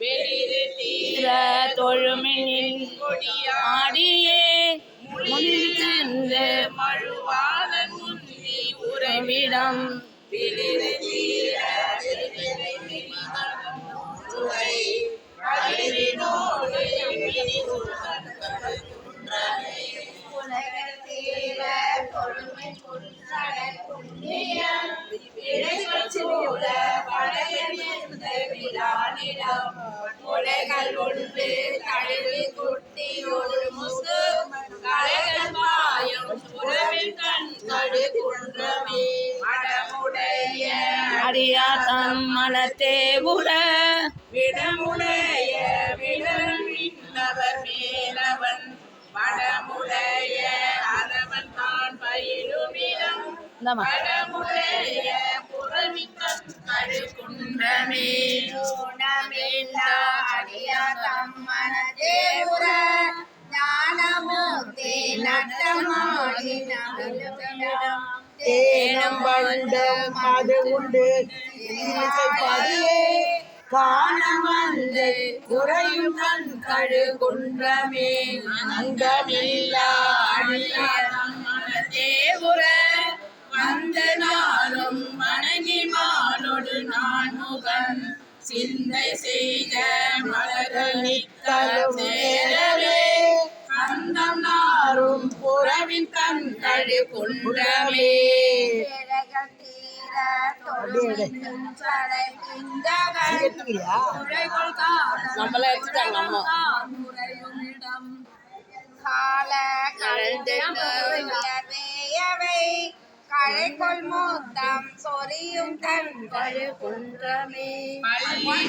வெளியிற தொழுமின் ஆடியே முன்னின்று மழுவாளன் முன்னி உறவிடம் உலகள் ஒன்று தழுவி குட்டி ஒரு முசு கலைகள் பாயும் உறவில் கண் கடு குன்றமே மடமுடைய அடியா தம் மனத்தே உட விடமுடைய விடவிண்ணவர் மேலவன் மடமுடைய அரவன் தான் பயிலுமிடம் மடமுடைய புறமிக்கண் கடு குன்றமே அடியா தம் மனத்தே உற ஞானமூர்த்தி நட்டமாடி தேனம் வண்டு மது உண்டு காணமந்து குறையும் கண் கழு குன்றமே அங்கமில்லா அடியா தம் மனத்தே உற வந்த நாளும் வணங்கி மாலோடு நான் முகன் சிந்தை செய்த மலர்கள் நித்தலும் சேரவே சந்தம் நாரும் புறவின் கண் கழு குன்றமே கழைக்கொள் மூத்தம் சொரியும் தன் கழு குன்றமே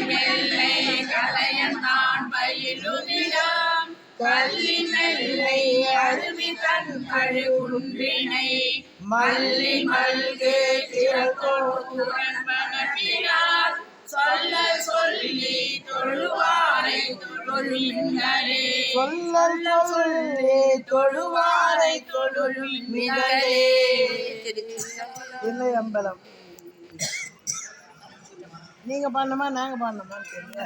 வெள்ளை கலையந்தான் பயிலுமிடம் கல்லி வெள்ளை அருவி தன் கழு குன்றினை மல்லி மல்கு திறத்தோன்பனப்பினார் சொல்ல சொல்லி தொழுவாரை தொழுமின்களே சொல்ல சொல்லி தொழுவாரை தொழுமின்களே இல்லை அம்பலம் நீங்க பண்ணமா நாங்க பண்ணமா தெரியல